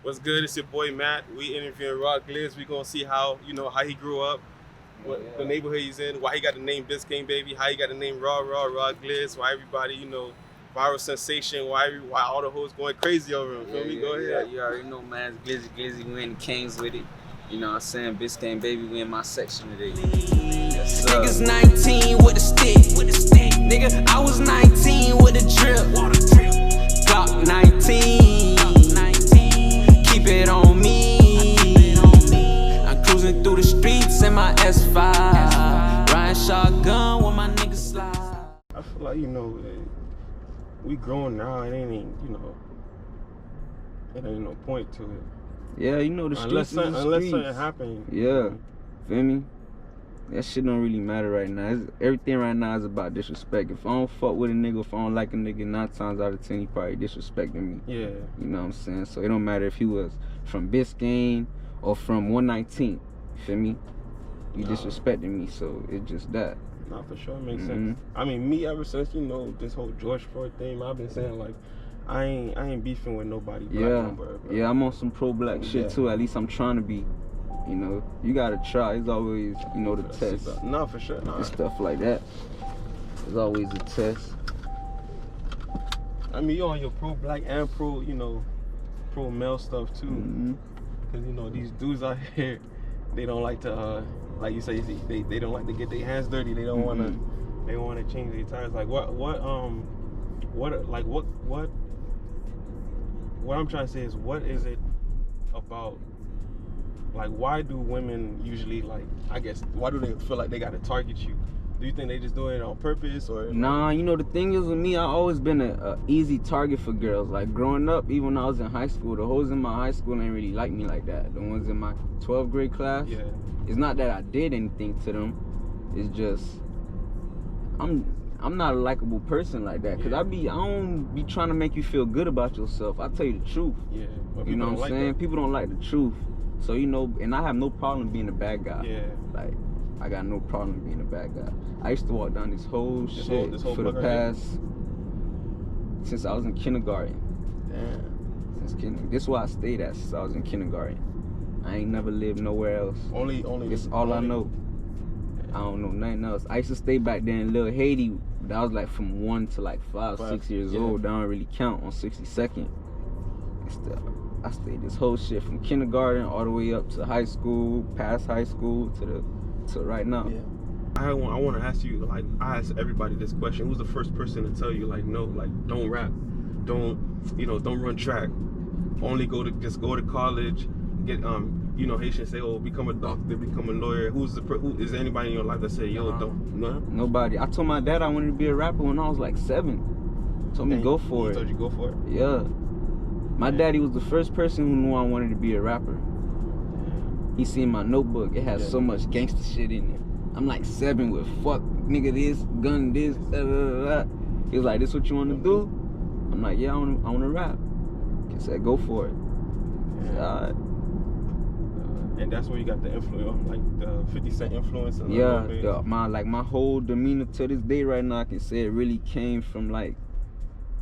What's good? It's your boy Matt. We interviewing Ra Glizzy. We gonna see how how he grew up, what the neighborhood he's in, why he got the name Biscayne Baby, how he got the name Ra Glizzy, why everybody viral sensation, why all the hoes going crazy over him. Feel me? Go ahead. You already know, man. It's Glizzy. We in the Kings with it. You know what I'm saying? Biscayne Baby, we in my section today. Yes, Niggas 19 with a stick. Nigga, I was 19 with a drip. Glock 19. Keep it on me. I'm cruising through the streets in my S5. Riding shotgun with my niggas slide. I feel like, we grown now. It ain't, it ain't no point to it. Yeah, the streets unless something happens. Yeah, feel me? That shit don't really matter right now. Everything right now is about disrespect. If I don't fuck with a nigga, if I don't like a nigga, 9 times out of 10 he probably disrespecting me. Yeah. You know what I'm saying? So it don't matter if he was from Biscayne or from 119. Feel me? You disrespecting me, so it's just that. Nah, for sure, it makes sense. I mean, me ever since this whole George Floyd thing, I've been saying like, I ain't beefing with nobody black no more, bro. Yeah, I'm on some pro-black shit too. At least I'm trying to be. You gotta try. It's always, the test. Nah, for sure. Nah. And stuff like that. There's always a test. I mean, you on your pro-black and pro-male stuff too. Cause these dudes out here, they don't like to, like you say, they don't like to get their hands dirty. They don't wanna, they wanna change their tires. Like what I'm trying to say is, what is it about? Like, why do women usually, why do they feel like they gotta target you? Do you think they just doing it on purpose, or? Nah, the thing is with me, I always been a easy target for girls. Like, growing up, even when I was in high school, the hoes in my high school ain't really like me like that. The ones in my 12th grade class, it's not that I did anything to them. It's just, I'm not a likable person like that. Cause I don't be trying to make you feel good about yourself. I tell you the truth. Yeah. You know what I'm saying? People don't like the truth. So, and I have no problem being a bad guy. Yeah. Like, I got no problem being a bad guy. I used to walk down this whole shit for the past, since I was in kindergarten. Damn. This is where I stayed at since I was in kindergarten. I ain't never lived nowhere else. Only. It's all I know. I don't know nothing else. I used to stay back there in Little Haiti. That was like from 1 to like 5, 6 years old. That don't really count on 62nd. I stayed this whole shit from kindergarten all the way up to high school, past high school to right now. Yeah. I want to ask you, like, I ask everybody this question: who's the first person to tell you, like, no, like, don't rap, don't run track, only go to college, get Haitians say, oh, become a doctor, become a lawyer. Who is there anybody in your life that say, yo, don't? No? Nobody. I told my dad I wanted to be a rapper when I was like 7. Told me go for it. He told you go for it? Yeah. My daddy was the first person who knew I wanted to be a rapper. He seen my notebook. It had so much gangster shit in it. I'm like 7 with fuck, nigga this, gun this, da da da da. He was like, this what you want to do? I'm like, yeah, I want to rap. He said, go for it. I said, all right. And that's where you got the influence, like the 50 Cent influence. My whole demeanor to this day right now, I can say it really came from like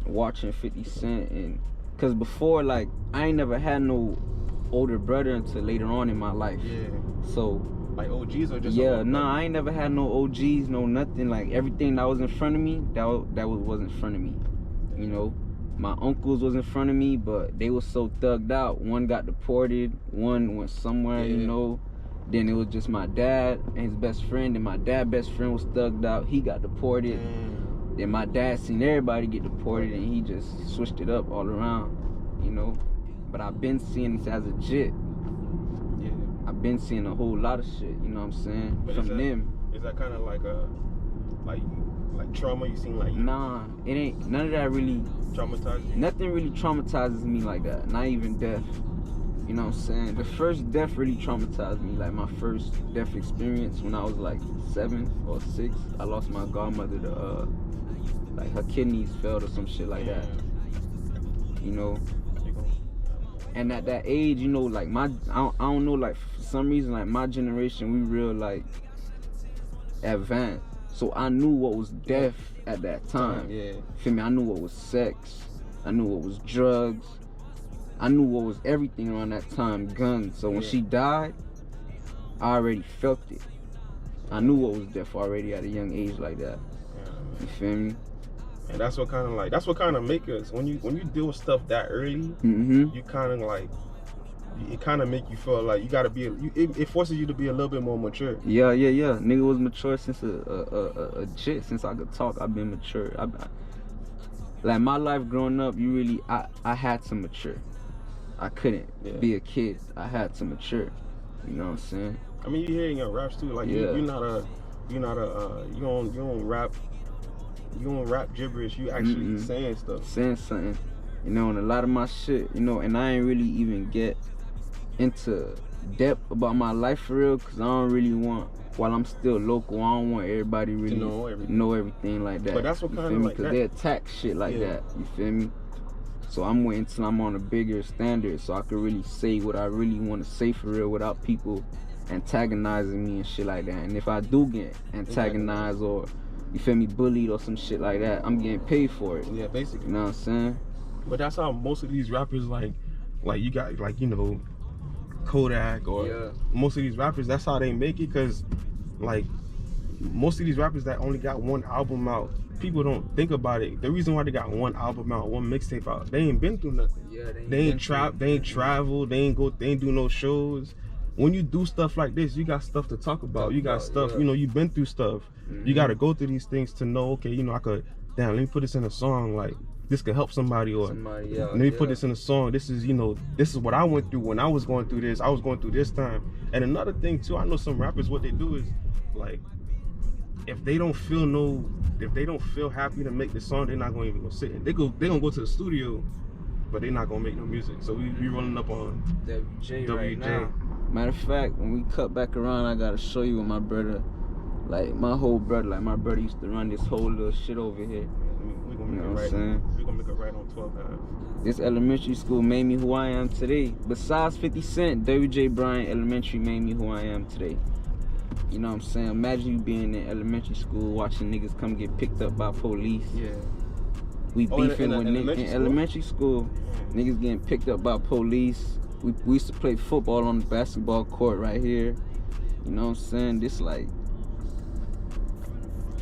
watching 50 Cent. And cause before, like, I ain't never had no older brother until later on in my life. Yeah. So like OGs or just I ain't never had no OGs, no nothing. Like everything that was in front of me, that was in front of me. My uncles was in front of me, but they was so thugged out. One got deported, one went somewhere, Then it was just my dad and his best friend, and my dad's best friend was thugged out. He got deported. Then my dad seen everybody get deported, and he just switched it up all around, But I've been seeing this as a jit. Yeah. I've been seeing a whole lot of shit, you know what I'm saying? But from them. Is that kind of like a, like trauma you seen, like? Nah, it ain't. None of that really traumatized you? Nothing really traumatizes me like that. Not even death. You know what I'm saying? The first death really traumatized me. Like my first death experience when I was like 7 or 6. I lost my godmother to like her kidneys failed or some shit like that. And at that age, like I don't know, like for some reason, like my generation, we real like advanced. So I knew what was death at that time. Yeah. Feel me? I knew what was sex. I knew what was drugs. I knew what was everything around that time, guns. So when she died, I already felt it. I knew what was death already at a young age like that. You feel me? And that's what kind of make us when you deal with stuff that early, you kind of like, it kind of make you feel like you gotta be. It forces you to be a little bit more mature. Yeah. Nigga was mature since a shit. Since I could talk, I've been mature. Like my life growing up, I had to mature. I couldn't be a kid. I had to mature. You know what I'm saying? I mean, you hearing your raps too. Like you don't rap gibberish. You actually saying stuff. Saying something. You know, and a lot of my shit, you know, and I ain't really even get into depth about my life for real, cause I don't really want, while I'm still local, I don't want everybody really to know everything like that. But that's what kind of like, cause they attack shit like that. You feel me? So I'm waiting till I'm on a bigger standard, so I can really say what I really want to say for real without people antagonizing me and shit like that. And if I do get antagonized or, you feel me, bullied or some shit like that, I'm getting paid for it. Yeah, basically. You know what I'm saying? But that's how most of these rappers like you got, like, you know, Kodak or most of these rappers, that's how they make it. Cause like most of these rappers that only got one album out, people don't think about it. The reason why they got one album out, one mixtape out, they ain't been through nothing. Yeah, they ain't traveled, they ain't do no shows. When you do stuff like this, you got stuff to talk about. You got stuff, you know, you've been through stuff. You got to go through these things to know, okay, you know, I could, damn, let me put this in a song, like this could help somebody, or let me put this in a song. This is, you know, this is what I went through when I was going through this. I was going through this time. And another thing too, I know some rappers, what they do is like, if they don't feel happy to make the song, they're not gonna even go sit in. They gonna go to the studio, but they're not gonna make no music. So we rolling up on WJ right now. Matter of fact, when we cut back around, I gotta show you what my brother, like my whole brother, like my brother used to run this whole little shit over here. We're gonna make it right on 12 now. This elementary school made me who I am today. Besides 50 Cent, WJ Bryant Elementary made me who I am today. You know what I'm saying? Imagine you being in elementary school watching niggas come get picked up by police. Yeah. We beefing with niggas in elementary school. Niggas getting picked up by police. We used to play football on the basketball court right here. You know what I'm saying? This like,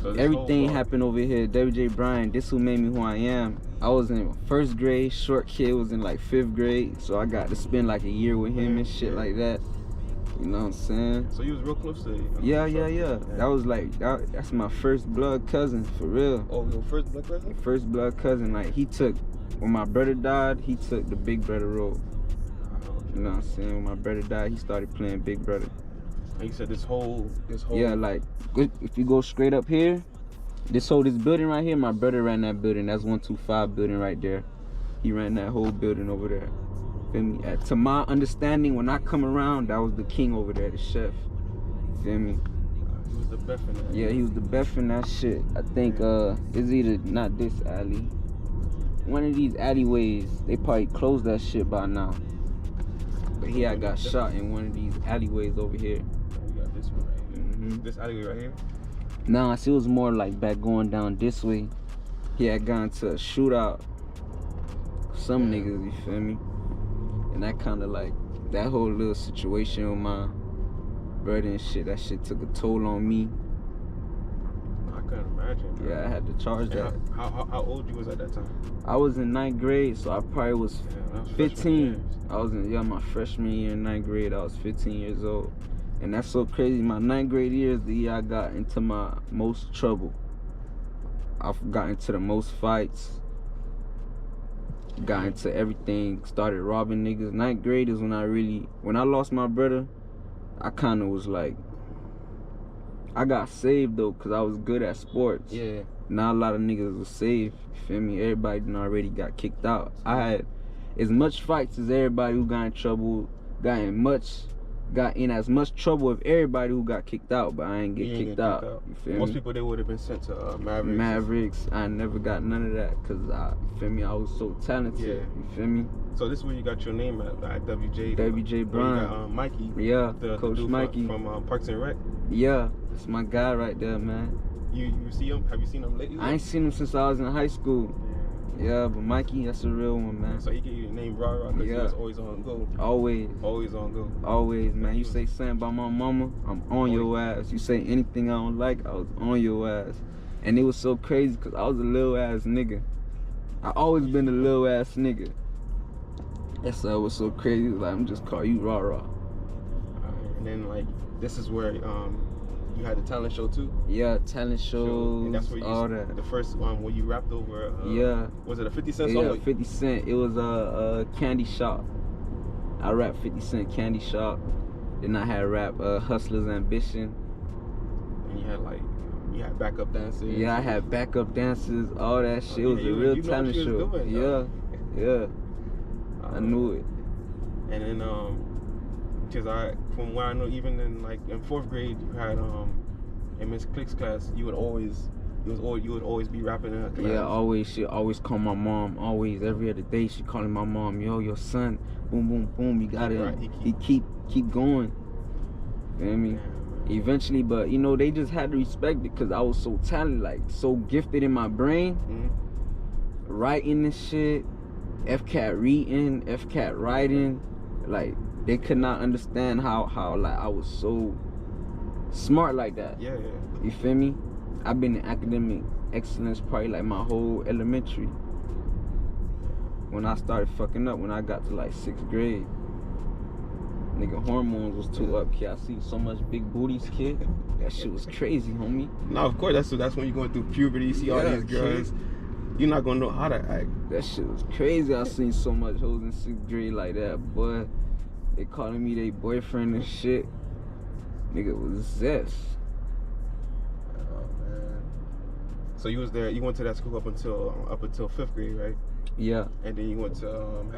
so everything happened over here. WJ Bryant, this who made me who I am. I was in first grade, short kid was in like 5th grade, so I got to spend like a year with him and shit like that. You know what I'm saying? So you was real close to it? Yeah. That was like, that's my first blood cousin, for real. Oh, your first blood cousin? First blood cousin. Like, he took, when my brother died, he took the big brother role. You know what I'm saying? When my brother died, he started playing big brother. And you said this whole... Yeah, like, if you go straight up here, this building right here, my brother ran that building. That's 125 building right there. He ran that whole building over there. Feel me? To my understanding, when I come around, that was the king over there, the chef. Feel me? He was the best in that. Yeah, he was the best in that shit. I think it's either not this alley. One of these alleyways, they probably closed that shit by now. But he had got shot in one of these alleyways over here. We got this one right here. This alleyway right here? Nah, it was more like back going down this way. He had gone to a shootout. Some niggas, you feel me? And that kind of like, that whole little situation with my brother and shit, that shit took a toll on me. I couldn't imagine. Bro. Yeah, I had to charge that. How old you was at that time? I was in 9th grade, so I probably was 15. I was in, my freshman year in 9th grade. I was 15 years old. And that's so crazy. My 9th grade year is the year I got into my most trouble. I've got into the most fights. Got into everything, started robbing niggas. 9th grade is when when I lost my brother, I kind of was like, I got saved though, cause I was good at sports. Yeah. Not a lot of niggas was saved, you feel me? Everybody done already got kicked out. I had as much fights as everybody who got in trouble, got in as much trouble with everybody who got kicked out, but I ain't get kicked out. You feel Most me? people, they would have been sent to Mavericks. Mavericks. I never got none of that because you feel me? I was so talented. Yeah. You feel me? So this is where you got your name at WJ. WJ Bryant. You got Mikey. Yeah, the Coach dude Mikey from Parks and Rec. Yeah, that's my guy right there, man. You see him? Have you seen him lately? I ain't seen him since I was in high school. Yeah, but Mikey, that's a real one, man. So he gave you the name Ra because he Yeah. was always on go. Always, Always on go. always, man. He You was- say something about my mama, I'm on your ass. You say anything I don't like, I was on your ass. And it was so crazy because I was a little ass nigga. I always been a little ass nigga. That's why it was so crazy. Like, I'm just call you Ra Ra. And then like this is where you had the talent show too. Yeah, talent shows, And that's where you all that. the first one where you rapped over. Yeah. Was it a 50 Cent song? Yeah, 50 Cent. It was a Candy Shop. I rapped 50 Cent Candy Shop. Then I had rap Hustler's Ambition. And you had backup dancers. Yeah, I had backup dancers, all that shit. It was a real you know talent what you show. was doing, Yeah. I knew it. And then because from what I know, even in like in 4th grade, you had in Miss Click's class, you would always be rapping in her class. Yeah, always. She always call my mom. Always, every other day, she calling my mom. Yo, your son. Boom, boom, boom. You got it. Right, He keep going. You know what I mean? Eventually, but you know, they just had to respect it because I was so talented, like so gifted in my brain, writing this shit, FCAT reading, FCAT writing, like they could not understand how like I was so smart like that. Yeah. You feel me? I've been in academic excellence probably like my whole elementary. When I started fucking up, when I got to like 6th grade, nigga, hormones was too up, kid. I see so much big booties, kid. That shit was crazy, homie. No, of course, that's when you're going through puberty. You see all Yeah, these girls, you're not gonna know how to act. That shit was crazy. I seen so much hoes in 6th grade like that, boy. They calling me their boyfriend and shit. Nigga was zest. Oh man. So you was there. You went to that school up until 5th grade, right? Yeah. And then you went to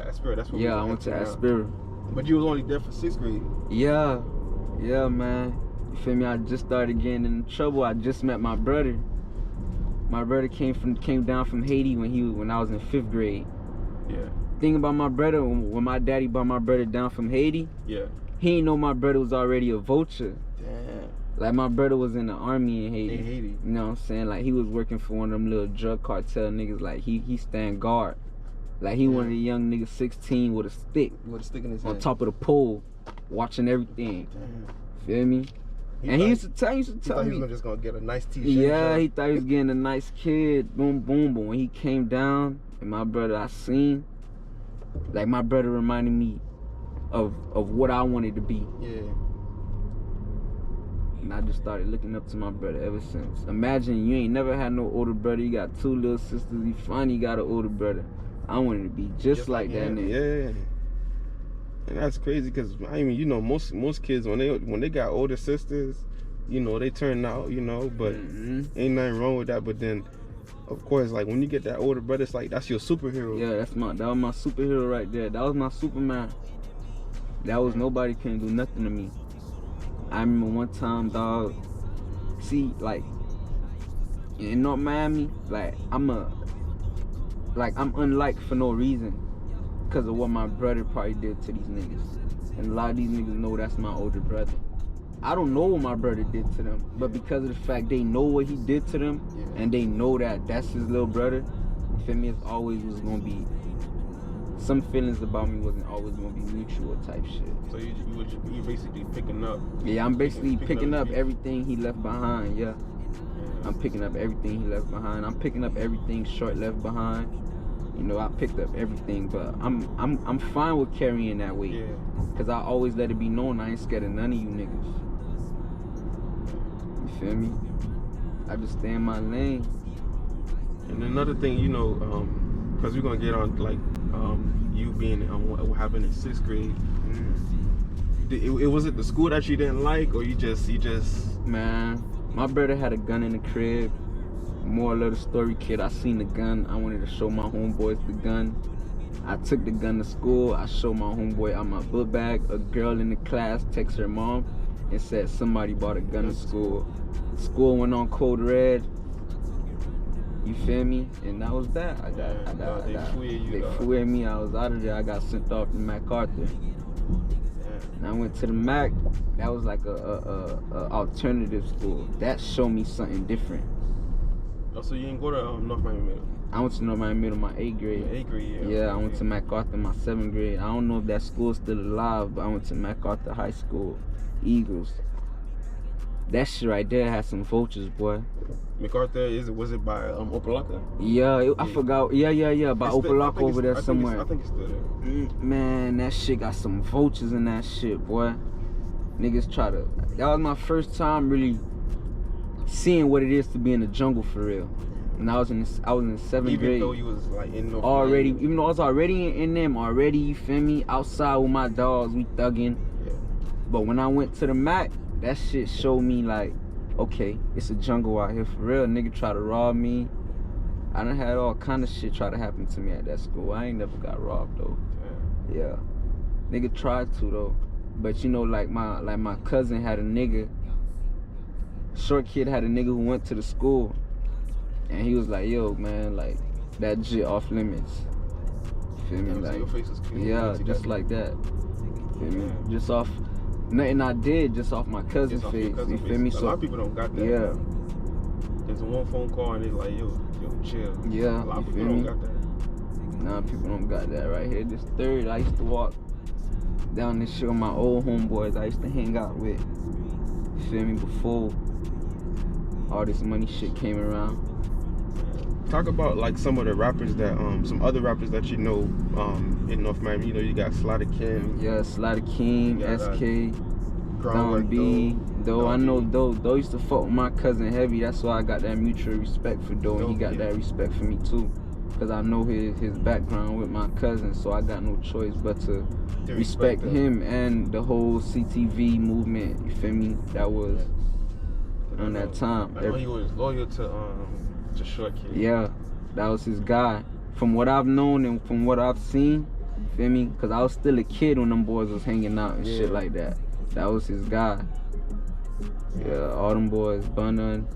Aspera. That's what. Yeah, I went to Aspera. But you was only there for 6th grade. Yeah, man. You feel me? I just started getting in trouble. I just met my brother. My brother came down from Haiti when I was in 5th grade. Yeah. Thing about my brother, when my daddy brought my brother down from Haiti, Yeah. he ain't know my brother was already a vulture. Damn. Like my brother was in the army in Haiti. In Haiti. You know what I'm saying? Like he was working for one of them little drug cartel niggas. Like he stand guard. Like he one of the young niggas 16 with a stick With a stick in his on hand. top of the pole, watching everything. Damn. Feel me? And he used to tell He thought he me. was just gonna get a nice t-shirt. Yeah, he thought he was getting a nice kid. Boom, boom, boom. When he came down, and my brother I seen, like my brother reminded me of what I wanted to be. Yeah. And I just started looking up to my brother ever since. Imagine you ain't never had no older brother. You got 2 little sisters. You finally got an older brother. I wanted to be just like that nigga. Yeah. And that's crazy because I mean, you know, most kids when they got older sisters, you know, they turn out, you know, but ain't nothing wrong with that. But then, of course, like when you get that older brother, it's like that's your superhero. Yeah, that was my superhero right there. That was my Superman. That was nobody couldn't do nothing to me. I remember one time, dog. See, like in North Miami, like I'm unliked for no reason. Because of what my brother probably did to these niggas. And a lot of these niggas know that's my older brother. I don't know what my brother did to them, but because of the fact they know what he did to them, and they know that that's his little brother, you feel me, it's always was gonna be, some feelings about me wasn't always gonna be mutual type shit. So you basically picking up. Yeah, I'm basically picking up his- everything he left behind, yeah. I'm picking up everything he left behind. I'm picking up everything Short left behind. You know, I picked up everything, but I'm fine with carrying that weight. Yeah. Cause I always let it be known I ain't scared of none of you niggas. You feel me? I just stay in my lane. And another thing, you know, because we're gonna get on like you being what happened in 6th grade. It was it the school that you didn't like, or you just Man, my brother had a gun in the crib. Moral of the story, kid, I seen the gun. I wanted to show my homeboys the gun. I took the gun to school. I showed my homeboy out my book bag. A girl in the class texted her mom and said somebody bought a gun to school. School went on code red. You feel me? And that was that. They fooed me. I was out of there. I got sent off to MacArthur. And I went to the Mac. That was like a alternative school. That showed me something different. Oh, so you didn't go to North Miami Middle? I went to North Miami Middle my 8th grade. 8th grade, yeah. Yeah, I went to MacArthur my 7th grade. I don't know if that school's still alive, but I went to MacArthur High School, Eagles. That shit right there had some vultures, boy. MacArthur, was it by Opelika? Yeah, I forgot. Yeah, by Opelika over there somewhere. I think it's still there. Man, that shit got some vultures in that shit, boy. Niggas try to. That was my first time really seeing what it is to be in the jungle for real. And I was in 7th grade. Even though you was like in North already, Miami. even though I was already in them, already, you feel me? Outside with my dogs, we thugging. Yeah. But when I went to the Mac, that shit showed me like, okay, it's a jungle out here for real. Nigga try to rob me. I done had all kind of shit try to happen to me at that school. I ain't never got robbed though. Yeah. Nigga tried to though. But you know, like my cousin had a nigga. Short kid had a nigga who went to the school. And he was like, yo, man, like, that shit off limits. Feel me? Like, yeah, just like that. Feel me? Just off, nothing I did, just off my cousin's face. You feel me? A lot of people don't got that. Yeah. There's one phone call and it's like, yo, chill. Yeah, a lot of you people feel don't me? got that. Nah, people don't got that right here. This 3rd, I used to walk down this shit with my old homeboys I used to hang out with. You feel me? Before all this money shit came around. Talk about like some of the rappers that some other rappers that you know in North Miami. You know, you got Slaughter King. Yeah, Slaughter King, SK, Don B. Though I know Doe used to fuck with my cousin heavy. That's why I got that mutual respect for Doe, and he got that respect for me too. Cause I know his background with my cousin, so I got no choice but to respect him and the whole CTV movement. You feel me? That was on that time. I know he was loyal to Short Kid. Yeah, that was his guy. From what I've known and from what I've seen, you feel me? Cause I was still a kid when them boys was hanging out and shit like that. That was his guy. Yeah, all them boys, Bunun,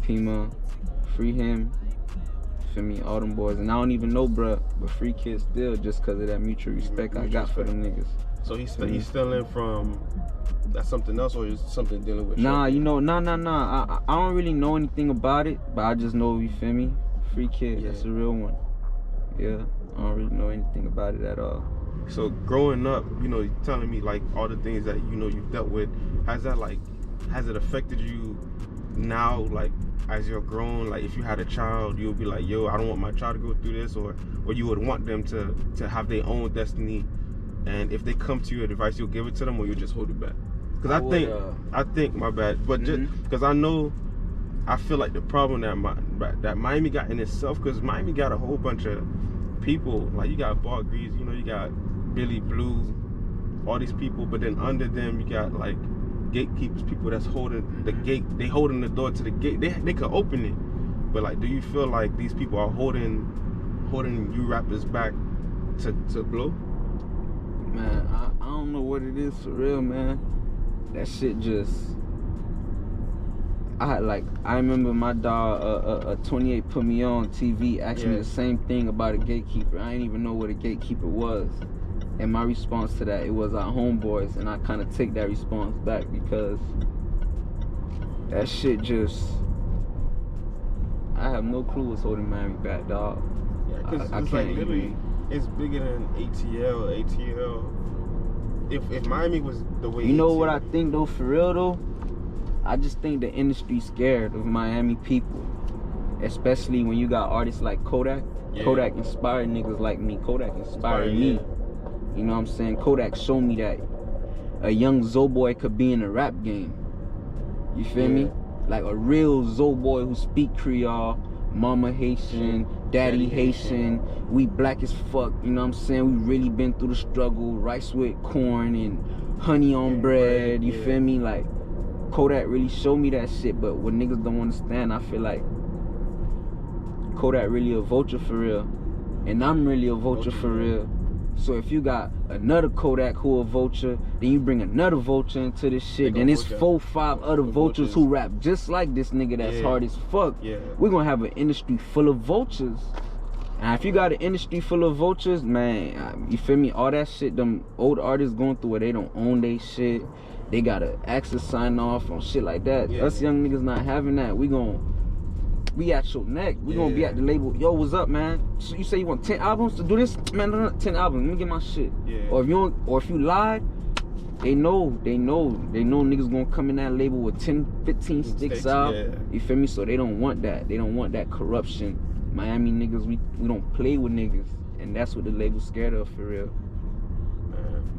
Pima, free him. Feel me? All them boys. And I don't even know, bruh, but free kids still just cause of that mutual respect I got for them niggas. So he's stealing from that's something else, or is something dealing with? Nah, you know, nah. I don't really know anything about it, but I just know, you feel me? Free kid, that's a real one. Yeah, I don't really know anything about it at all. So growing up, you know, you're telling me like all the things that you know you've dealt with. Has it affected you now? Like as you're grown, like if you had a child, you'll be like, yo, I don't want my child to go through this, or you would want them to have their own destiny. And if they come to you with advice, you'll give it to them, or you'll just hold it back. Because I think my bad, but just because I feel like the problem that Miami got in itself, because Miami got a whole bunch of people, like you got Ball Grease, you know, you got Billy Blue, all these people, but then under them you got like gatekeepers, people that's holding the gate, they holding the door to the gate, they could open it, but like, do you feel like these people are holding you rappers back to blow? Man, I don't know what it is for real, man. That shit just, I remember my dog, 28 put me on TV asking me the same thing about a gatekeeper. I didn't even know what a gatekeeper was. And my response to that, it was our homeboys, and I kind of take that response back because that shit just, I have no clue what's holding Miami back, dog. Yeah, because it's like literally, it's bigger than ATL. If Miami was the way, you know what I think though, for real though, I just think the industry's scared of Miami people, especially when you got artists like Kodak. Kodak inspired niggas like me. Kodak inspired me. You know what I'm saying? Kodak showed me that a young Zoboy could be in a rap game. You feel me? Like a real Zoboy who speak Creole, mama Haitian, daddy Haitian, we black as fuck, you know what I'm saying? We really been through the struggle, rice with corn and honey on bread, you feel me? Like, Kodak really showed me that shit, but what niggas don't understand, I feel like Kodak really a vulture for real, and I'm really a vulture for real. So if you got another Kodak who a vulture, then you bring another vulture into this shit, then it's 4-5 other vultures who rap just like this nigga that's hard as fuck. We're gonna have an industry full of vultures. And if you got an industry full of vultures, man, you feel me? All that shit, them old artists going through where they don't own they shit. They gotta access sign off on shit like that. Us young niggas not having that. We gon' we at your neck. We gonna be at the label. Yo, what's up, man? So you say you want 10 albums to do this? Man, no, 10 albums. Let me get my shit. Yeah. Or if you lied, they know niggas gonna come in that label with 10, 15 sticks out. Yeah. You feel me? So they don't want that. They don't want that corruption. Miami niggas, we don't play with niggas, and that's what the label's scared of for real.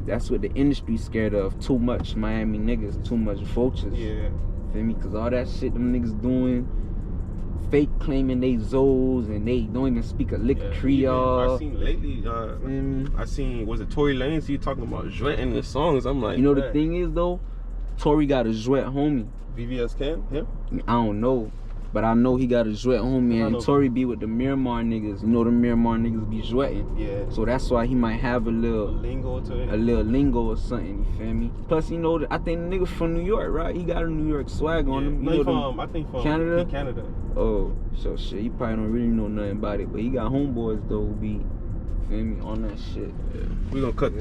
That's what the industry's scared of. Too much Miami niggas, too much vultures. Yeah. Feel me? Cause all that shit them niggas doing, fake claiming they Zoes and they don't even speak a lick of Creole. I seen lately, I seen, was it Tory Lanez? He talking about Jouet in the songs. I'm like, you know the thing is though, Tory got a Jouet homie. VVS Cam? Him? I don't know. But I know he got a Jouet homie, and Tory be with the Miramar niggas. You know the Miramar niggas be Jouetting. Yeah. So that's why he might have a little lingo to it. A little lingo or something, you feel me? Plus, you know, I think the nigga from New York, right? He got a New York swag on him. No, I think from Canada. Canada. Oh, so shit, you probably don't really know nothing about it, but he got homeboys though who be, feel me, on that shit. Yeah. We gonna cut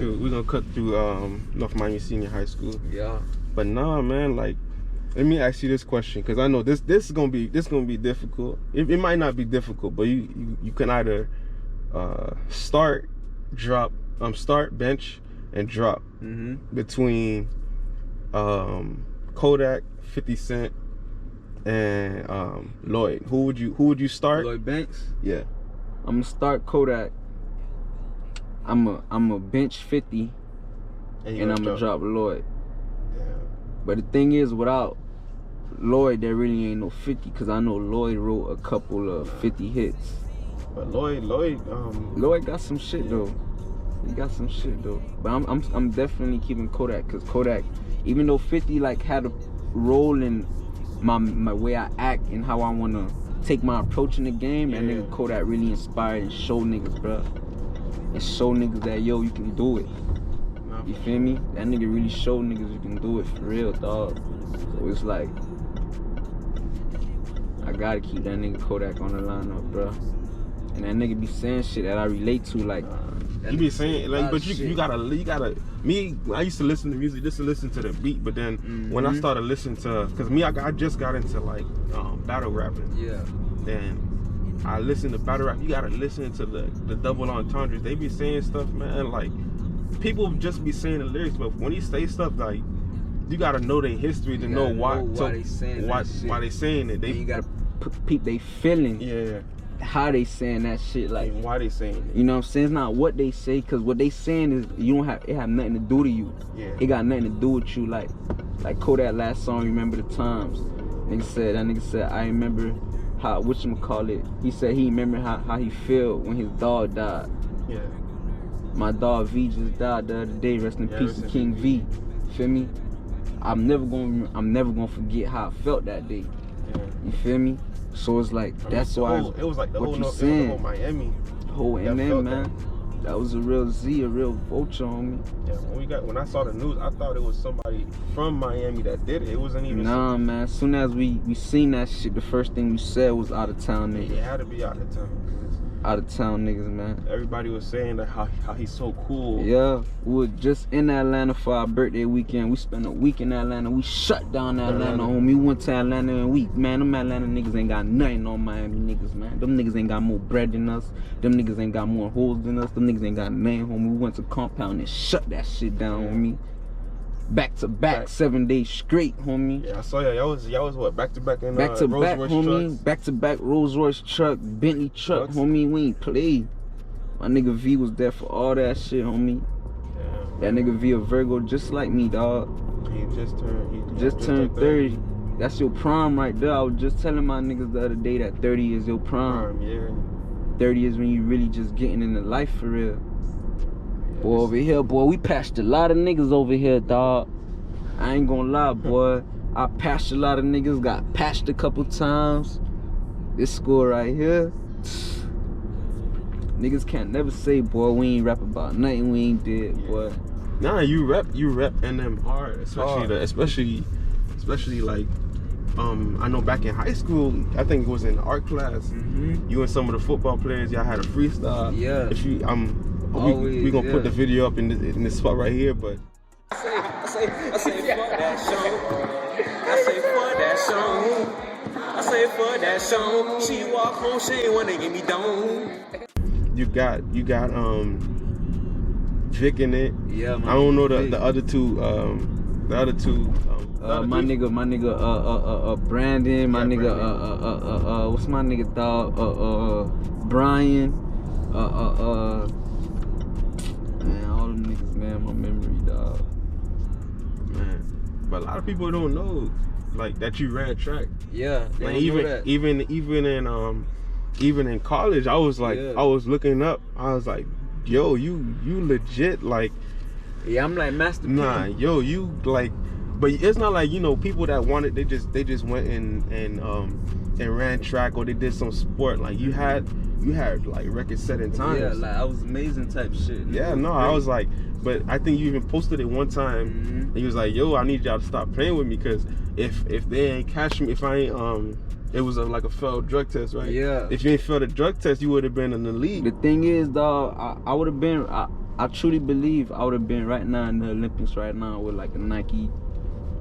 through North Miami Senior High School. Yeah. But nah, man, like, let me ask you this question, cause I know this is gonna be difficult. It might not be difficult, but you can either start, bench, and drop between Kodak, 50 Cent, and Lloyd. Who would you start? Lloyd Banks. Yeah. I'm gonna start Kodak. I'm a bench 50, and I'm gonna drop Lloyd. Yeah. But the thing is, without Lloyd, there really ain't no 50, cause I know Lloyd wrote a couple of 50 hits. But Lloyd got some shit though. He got some shit though. But I'm definitely keeping Kodak, cause Kodak, even though 50 like had a role in my way I act and how I wanna take my approach in the game, that nigga Kodak really inspired and showed niggas, bro. And show niggas that yo, you can do it. You feel me? That nigga really showed niggas you can do it for real, dog. So it's like, I gotta keep that nigga Kodak on the lineup, bro. And that nigga be saying shit that I relate to, like. You be saying, like, but you gotta, me, I used to listen to music just to listen to the beat, but then when I started listening to, cause me, I just got into like, battle rapping. Yeah. And I listen to battle rap, you gotta listen to the double entendres. They be saying stuff, man, like, people just be saying the lyrics, but when he say stuff, like, you gotta know their history to know why they saying it. You gotta peep they feeling. Yeah. How they saying that shit, like, and why they saying it. You know what I'm saying? It's not what they say, cause what they saying is it have nothing to do to you. Yeah. It got nothing to do with you. Like Kodak last song, Remember the Times. That nigga said, I remember how, whatchamacallit, he said he remember how he felt when his dog died. Yeah. My dog V just died the other day. Rest in peace to King V. Feel me? I'm never gonna forget how I felt that day. Yeah. You feel me? So it's like, that's why it was like the whole Miami. Whole NM, man. That was a real Z, a real vulture on me. Yeah, when I saw the news, I thought it was somebody from Miami that did it. It wasn't even. Nah, man. As soon as we seen that shit, the first thing we said was out of town niggas. It had to be out of town. Out of town niggas, man. Everybody was saying that how he's so cool. Yeah, we were just in Atlanta for our birthday weekend. We spent a week in Atlanta. We shut down Atlanta, homie. We went to Atlanta and man, them Atlanta niggas ain't got nothing on Miami niggas, man. Them niggas ain't got more bread than us. Them niggas ain't got more hoes than us. Them niggas ain't got nothing, homie. We went to Compound and shut that shit down, homie. Back to back, 7 days straight, homie. Yeah, I saw y'all was what, back to back in back to Rolls back, Royce homie. trucks? Back to back Rolls Royce truck, Bentley truck, homie. We ain't played. My nigga V was there for all that shit, homie. Damn. That nigga V a Virgo just like me, dog. He just turned 30. That's your prime right there. I was just telling my niggas the other day that 30 is your prime. Yeah. 30 is when you really just getting into life for real. Boy, over here, boy, we patched a lot of niggas over here, dog. I ain't gonna lie, boy. I patched a lot of niggas, got patched a couple times. This school right here, niggas can't never say, boy, we ain't rap about nothing we ain't did, boy. Nah, you rep NM hard, especially like, I know back in high school, I think it was in the art class. You and some of the football players, y'all had a freestyle. Yeah. If you, we gonna put the video up in this spot right here, but I say fuck that show. I say fuck that show. I say fuck that show. She walk home, she ain't wanna give me down. You got Vic in it. Yeah, man. I don't know the other two. My nigga, Brandon. My nigga, what's my nigga dog? Brian. Man, all them niggas, man. My memory, dog. Man, but a lot of people don't know, like, that you ran track. Yeah, Like even in college, I was like, I was looking up. I was like, yo, you legit, like. Yeah, I'm like Master P. Nah, yo, you like, but it's not like, you know, people that wanted, they just went and ran track, or they did some sport. Like you had like record setting times. Yeah, like I was amazing type shit. Yeah, no, I was like, but I think you even posted it one time, and you was like, yo, I need y'all to stop playing with me, because if they ain't catch me, if I ain't it was like a failed drug test, right? Yeah. If you ain't failed a drug test, you would have been in the league. The thing is, dog, I would have been. I truly believe I would have been right now in the Olympics right now with like a Nike.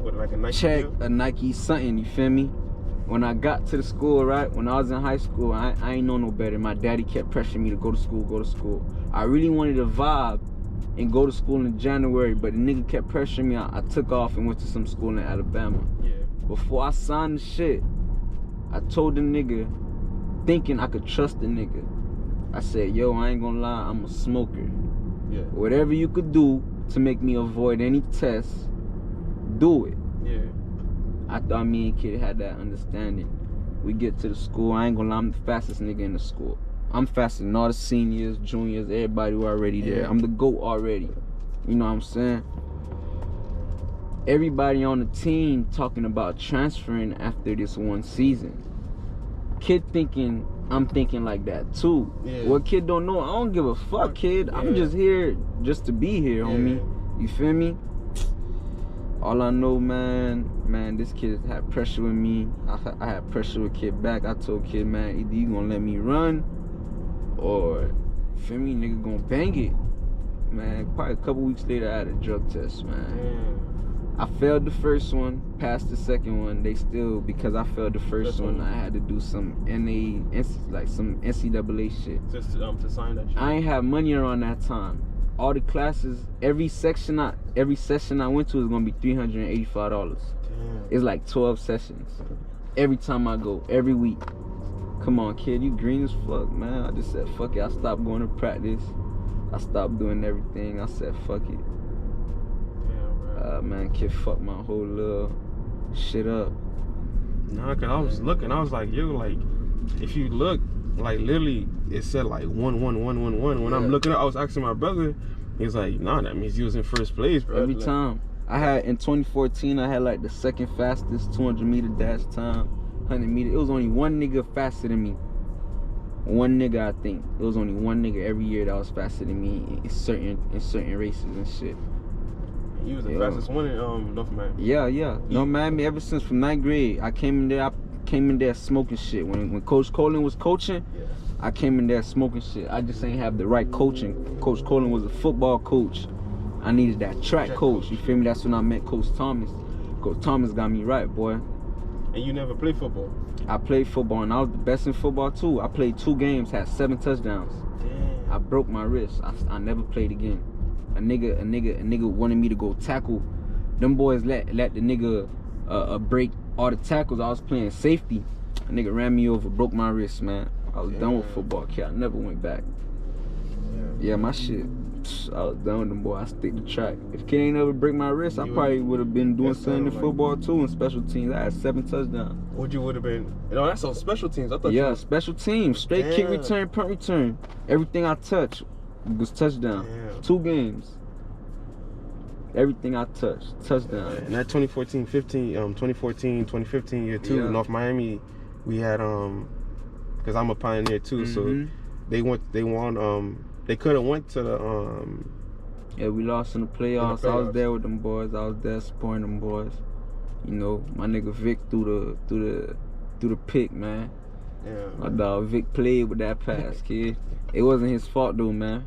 What, like a Nike check, deal? a Nike something, you feel me? When I got to the school, right, when I was in high school, I ain't know no better. My daddy kept pressuring me to go to school. I really wanted to vibe and go to school in January, but the nigga kept pressuring me. I took off and went to some school in Alabama. Yeah. Before I signed the shit, I told the nigga, thinking I could trust the nigga, I said, yo, I ain't gonna lie, I'm a smoker. Yeah. Whatever you could do to make me avoid any tests, do it. Yeah. I thought me and Kid had that understanding. We get to the school, I ain't gonna lie, I'm the fastest nigga in the school. I'm faster than all the seniors, juniors, everybody who already there. I'm the GOAT already. You know what I'm saying? Everybody on the team talking about transferring after this one season. Kid thinking, I'm thinking like that too. Yeah. What Kid don't know, I don't give a fuck, Kid. Yeah. I'm just here just to be here, homie. You feel me? All I know, man, this kid had pressure with me. I had pressure with Kid back. I told Kid, man, either you gonna let me run, or, feel me, nigga gonna bang it. Man, probably a couple weeks later, I had a drug test, man. I failed the first one, passed the second one. They still, because I failed the first one, I had to do some like some NCAA shit. Just to sign that shit. I ain't have money around that time. All the classes, every session I went to is gonna be $385. Damn. It's like 12 sessions. Every time I go, every week. Come on, Kid, you green as fuck, man. I just said, fuck it. I stopped going to practice. I stopped doing everything. I said, fuck it. Man, Kid fucked my whole little shit up. Nah, cause I was looking, I was like, yo, like, if you look, like, literally, it said like 1-1-1-1-1. When I'm looking up, I was asking my brother, he's like, nah, that means you was in first place, bro. Every time. I had, in 2014, I had like the second fastest 200-meter dash time, 100 meter. It was only one nigga faster than me. One nigga, I think. It was only one nigga every year that was faster than me in certain races and shit. You was the fastest one in North Miami. Yeah. North Miami, ever since from 9th grade, I came in there smoking shit. When Coach Colin was coaching, I came in there smoking shit. I just ain't have the right coaching. Coach Colin was a football coach. I needed that track coach. You feel me? That's when I met Coach Thomas. Coach Thomas got me right, boy. And you never played football? I played football, and I was the best in football too. I played 2 games, had 7 touchdowns. Damn. I broke my wrist. I never played again. A nigga wanted me to go tackle. Them boys let the nigga break all the tackles. I was playing safety. A nigga ran me over, broke my wrist, man. I was done with football, kid. I never went back. Yeah, my shit. I was done with them, boy. I stick to track. If kid ain't ever break my wrist, I probably would have been doing something in football too, in special teams. I had 7 touchdowns. What you would have been? No, that's on special teams. I thought. Yeah, special teams, straight kick return, punt return. Everything I touched was touchdown. Damn. 2 games. Everything I touched, touchdown. And that 2014, year too, North Miami, we had because I'm a Pioneer too, so they could have went to the yeah, we lost in the playoffs. I was there with them boys. I was there supporting them boys. You know, my nigga Vic threw the pick, man. Yeah. My dog Vic played with that pass, kid. It wasn't his fault though, man.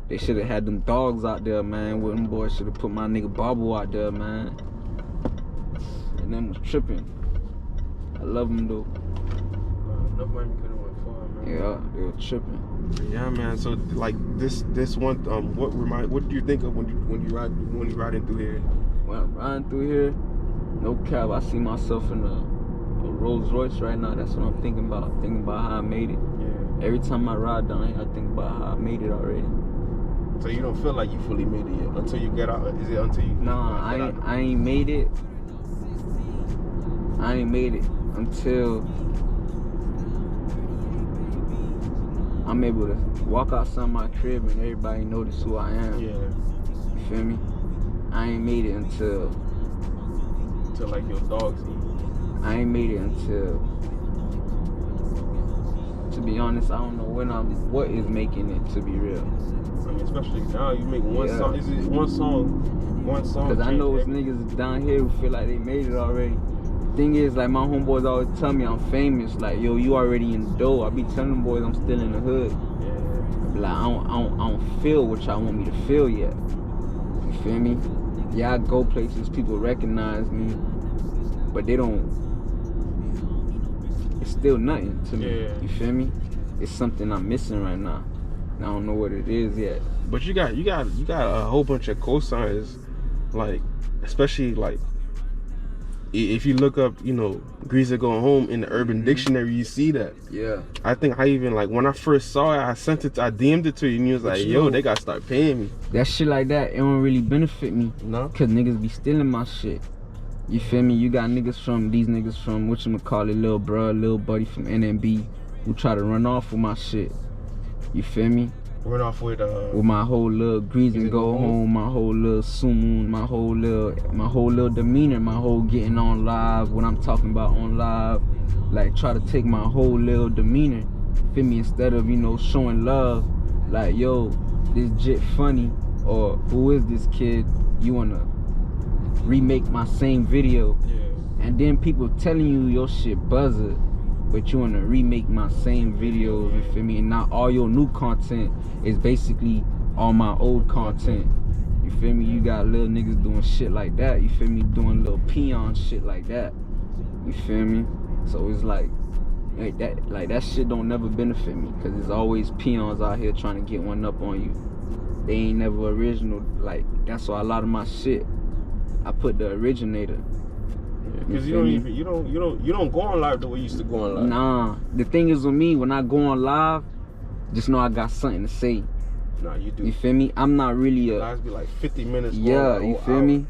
They should have had them dogs out there, man. With them boys should have put my nigga Bobble out there, man. And them was tripping. I love them though. Enough money could have went far, man. Yeah, they were tripping. Yeah, man. So like this one, what do you think of when you riding through here? When I'm riding through here, no cap, I see myself in a Rolls Royce right now. That's what I'm thinking about. Thinking about how I made it. Yeah. Every time I ride down here, I think about how I made it already. So you don't feel like you fully made it yet until you get out? Is it until you? Nah, I ain't made it. I ain't made it until I'm able to walk outside my crib and everybody notice who I am. Yeah. You feel me? I ain't made it until like your dogs eat. I ain't made it until, to be honest, I don't know what is making it, to be real. I mean, especially now you make one song. Is it one song? Because I know it's niggas down here who feel like they made it already. Thing is, like, my homeboys always tell me I'm famous. Like, yo, you already in the dough. I be telling them boys I'm still in the hood. Yeah. Like, I don't feel what y'all want me to feel yet. You feel me? Yeah, I go places, people recognize me, but they don't. It's still nothing to me. Yeah. You feel me? It's something I'm missing right now. I don't know what it is yet. But you got a whole bunch of cosigns, like, especially like if you look up, you know, Glizzy Going Home in the Urban Dictionary, you see that. Yeah. I think I even, like, when I first saw it, I DM'd it to you and you was like, yo, they gotta start paying me. That shit like that, it don't really benefit me. No? Cause niggas be stealing my shit. You feel me? You got these niggas from whatchamacallit, little bruh, little buddy from NMB who try to run off with my shit. You feel me? Run off with my whole little Glizzy Go Home, my whole little sumoon, my whole little demeanor, my whole getting on live, what I'm talking about on live. Like, try to take my whole little demeanor, feel me, instead of, you know, showing love. Like, yo, this jit funny, or who is this kid? You wanna remake my same video? Yeah. And then people telling you your shit buzzer, but you wanna remake my same videos, you feel me? And not all your new content is basically all my old content. You feel me? You got little niggas doing shit like that, you feel me? Doing little peon shit like that. You feel me? So it's like that shit don't never benefit me, cause there's always peons out here trying to get one up on you. They ain't never original. Like, that's why a lot of my shit, I put the originator. Because you don't go on live the way you used to go on live. Nah, the thing is with me, when I go on live, just know I got something to say. Nah, you do. You feel me? I'm not really a. Lives be like 50 minutes. Yeah, you feel me?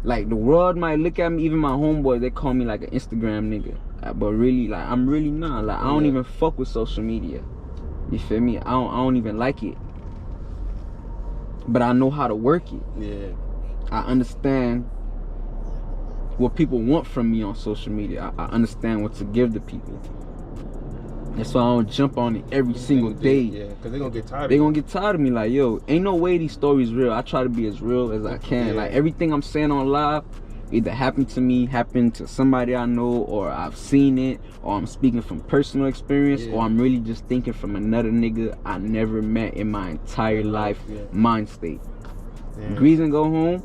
Like, the world might look at me, even my homeboys, they call me like an Instagram nigga. But really, like, I'm really not. Like, I don't even fuck with social media. You feel me? I don't even like it. But I know how to work it. Yeah. I understand what people want from me on social media. I understand what to give to people. That's why I don't jump on it every single day. Yeah, because they're going to get tired of They gonna get tired of me. Like, yo, ain't no way these stories real. I try to be as real as I can. Yeah. Like, everything I'm saying on live either happened to me, happened to somebody I know, or I've seen it, or I'm speaking from personal experience, or I'm really just thinking from another nigga I never met in my entire life mind state. Glizzy Go Home,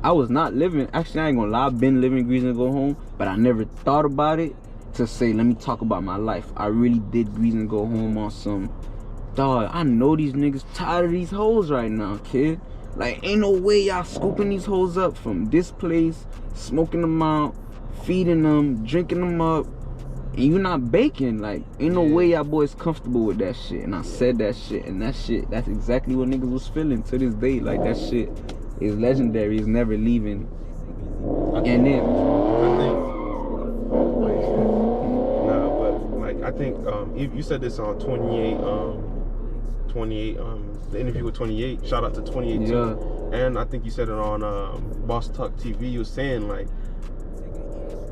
I was not living, actually I ain't gonna lie, I've been living Glizzy Go Home, but I never thought about it to say, let me talk about my life. I really did Glizzy Go Home on some, dog, I know these niggas tired of these hoes right now, kid. Like, ain't no way y'all scooping these hoes up from this place, smoking them out, feeding them, drinking them up, and you not baking. Like, ain't no way y'all boys comfortable with that shit. And I said that shit, and that shit, that's exactly what niggas was feeling to this day. Like, that shit is legendary, it's never leaving. And then I think you said this on 28 the interview with 28, shout out to 28 too. And I think you said it on Boss Talk TV. You were saying, like,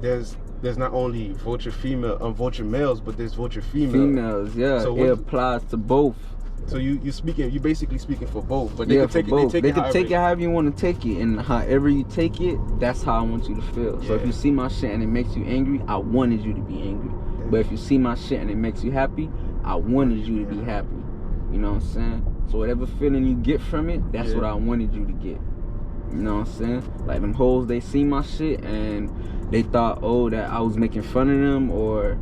there's not only vulture vulture males, but there's vulture females. So it applies to both. So you basically speaking for both, but they can take it however you want to take it, and however you take it, that's how I want you to feel. So if you see my shit and it makes you angry, I wanted you to be angry. But if you see my shit and it makes you happy, I wanted you to be happy. You know what I'm saying? So whatever feeling you get from it, that's what I wanted you to get. You know what I'm saying? Like them hoes, they see my shit and they thought, oh, that I was making fun of them or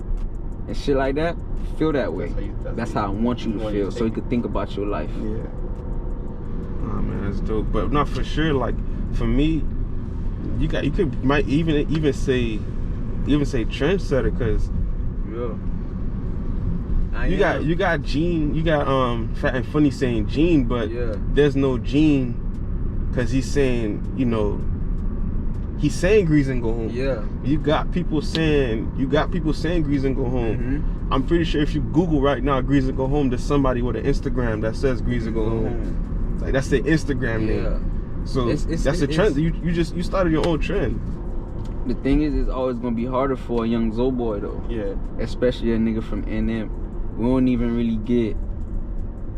and shit like that. Feel that way. That's how I want you to feel, so you could think about your life. Yeah. Oh man, that's dope. But not for sure. Like for me, might even say trendsetter, because you got Gene, you got Fat and Funny saying Gene, but there's no Gene, because he's saying, you know, he's saying Grease and Go Home. Yeah. You got people saying Grease and Go Home. I'm pretty sure if you Google right now Grease and Go Home, there's somebody with an Instagram that says Grease and Go Home. Like that's their Instagram name. So that's a trend. You started your own trend. The thing is, it's always gonna be harder for a young Zo boy though. Yeah. Especially a nigga from NM. We don't even really get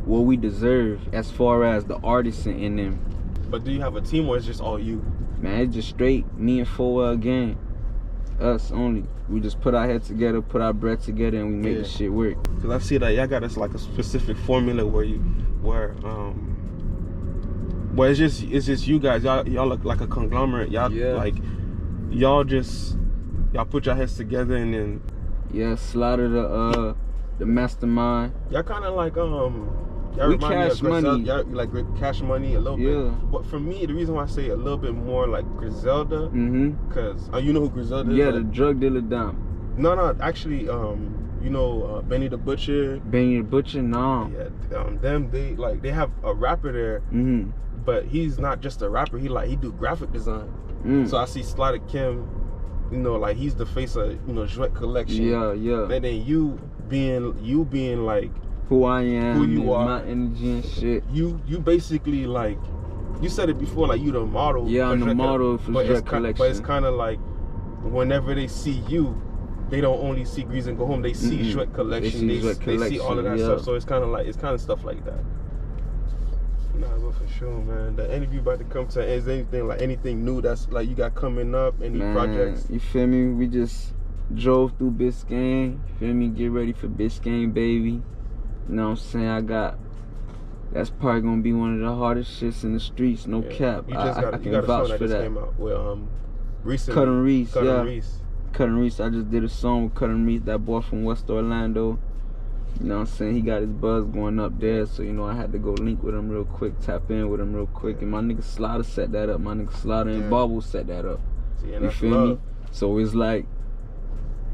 what we deserve as far as the artists in NM. But do you have a team or it's just all you? Man, it's just straight me and 4L gang. Us only. We just put our heads together, put our breath together, and we make the shit work. Cause I see that y'all got us like a specific formula where it's just you guys. Y'all look like a conglomerate. Y'all like y'all put your heads together and then Slaughter the mastermind. Y'all kind of like we Cash Money. Y'all like Cash Money a little bit. But for me, the reason why I say a little bit more like Griselda, because you know who Griselda is? Yeah, the drug dealer Dom. No, actually, you know Benny the Butcher. Benny the Butcher, no. Yeah, they have a rapper there, but he's not just a rapper. He do graphic design. So I see Slaughter Kim, you know, like he's the face of, you know, Jouet Collection. Yeah. And then you being like who I am, who you are, my energy and shit. You basically like, you said it before, like you the model. Yeah, I'm the model for Jouet Collection. But it's kind of like whenever they see you, they don't only see Grease and Go Home. They see Jouet Collection. They see all of that stuff. So it's kind of stuff like that. Nah, but for sure, man. The interview about to come to end. Is anything new that's like you got coming up? Any projects? You feel me? We just drove through Biscayne. You feel me? Get ready for Biscayne Baby. You know what I'm saying? That's probably gonna be one of the hardest shits in the streets. No cap. You got a song that just came out with recently. Cutting Reese. Cutting Reese. I just did a song with Cutting Reese, that boy from West Orlando. You know what I'm saying? He got his buzz going up there, so you know I had to go link with him real quick, tap in with him real quick, and my nigga Slaughter set that up. My nigga Slaughter and Bobble set that up. You feel me? So it's like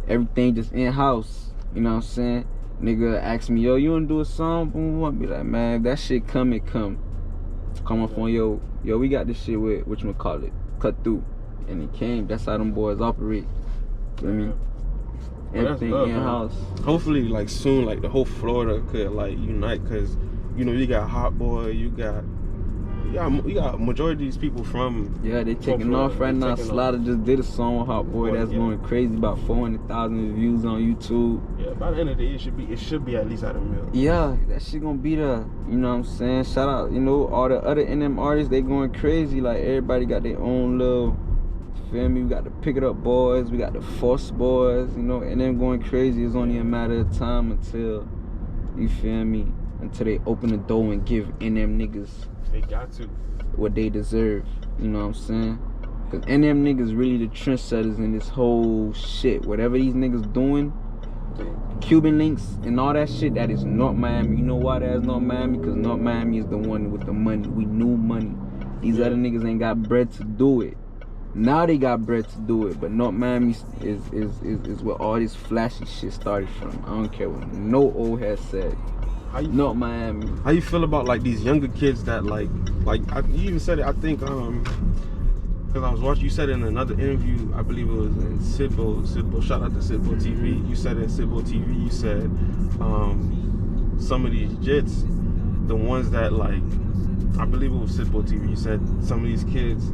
everything just in house. You know what I'm saying? Nigga ask me, yo, you wanna do a song? Boom, I be like, man, that shit come up on yo, we got this shit with whatchamacallit, Cut Through, and it came. That's how them boys operate. You know what I mean? Everything in house. Hopefully, like soon, like the whole Florida could like unite, cause you know you got Hot Boy, you got majority of these people from they taking off right now. Slaughter just did a song with Hot Boy that's going crazy, about 400,000 views on YouTube. Yeah, by the end of the day, it should be at least at a million. Yeah, that shit gonna be there. You know what I'm saying? Shout out, you know, all the other NM artists, they going crazy. Like everybody got their own little. Feel me? We got the Pick It Up Boys, we got the Force Boys, you know, and them going crazy. It's only a matter of time until, you feel me, until they open the door and give NM niggas they got to what they deserve. You know what I'm saying? Cause NM niggas really the trendsetters in this whole shit. Whatever these niggas doing, Cuban links and all that shit, that is North Miami. You know why that is North Miami? Because North Miami is the one with the money. We knew money. These other niggas ain't got bread to do it. Now they got bread to do it, but North Miami is where all this flashy shit started from. I don't care what no old head said. North Miami. How you feel about like these younger kids that like you even said it, I think because I was watching, you said in another interview, I believe it was in Sidbo, shout out to Sidbo TV. You said in Sidbo TV, you said some of these jits, the ones that like, I believe it was Sidbo TV, you said some of these kids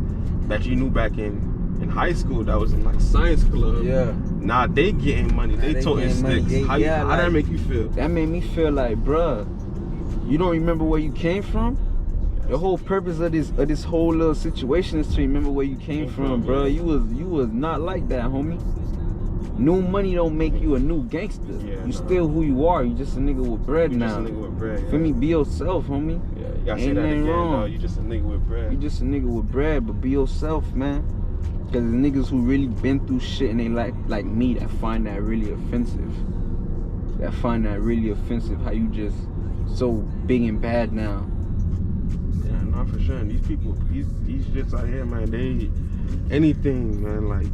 that you knew back in high school that was in like science club. Yeah. Now they getting money. They toting sticks. How that make you feel? That made me feel like, bruh, you don't remember where you came from? The whole purpose of this whole little situation is to remember where you came from, bro. You was not like that, homie. New money don't make you a new gangster. You still who you are. You just a nigga with bread now. Just a nigga with bread. Feel me? Be yourself, homie. You gotta say Ain't that nothing again, wrong. dog. You just a nigga with bread. You just a nigga with bread, but be yourself, man. Cause the niggas who really been through shit and they like me that find that really offensive. That find that really offensive. How you just so big and bad now. Yeah, not for sure. And these people, these shits out here, man, they anything, man. Like,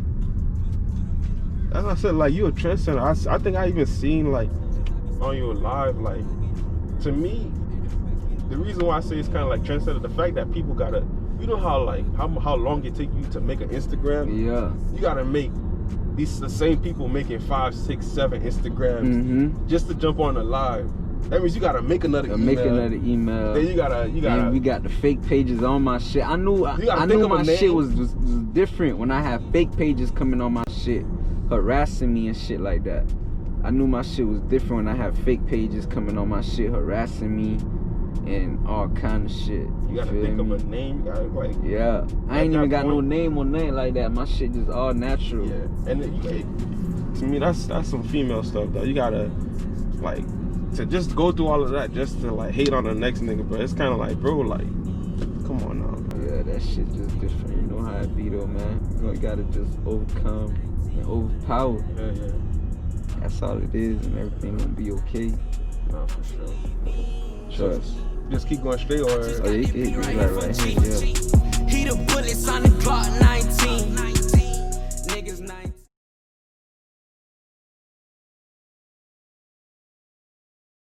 as I said, like, you a trendsetter. I think I even seen, like, on your live, like, to me, the reason why I say it's kind of like trendsetter, the fact that people gotta, you know how, like, how long it take you to make an Instagram? Yeah. You gotta make the same people making 5, 6, 7 Instagrams just to jump on a live. That means you gotta make another email. Make another email. Then you gotta. And we got the fake pages on my shit. I knew my shit was different when I had fake pages coming on my shit, harassing me and shit like that. I knew my shit was different when I had fake pages coming on my shit, harassing me and all kind of shit. You gotta think of a name. You gotta, like. Yeah, I ain't even got no name or nothing like that. My shit just all natural. Yeah, and to me, that's some female stuff though. You gotta, like, to just go through all of that just to, like, hate on the next nigga, bro. It's kind of like, bro, like, come on now, man. Yeah, that shit just different. You know how it be though, man. You gotta just overcome and overpower. Yeah. That's all it is, and everything gonna be okay. Nah, for sure. Trust. Just keep going straight, or Oh, yeah, you can hit me right here, yeah. He the bullets on the Glock 19.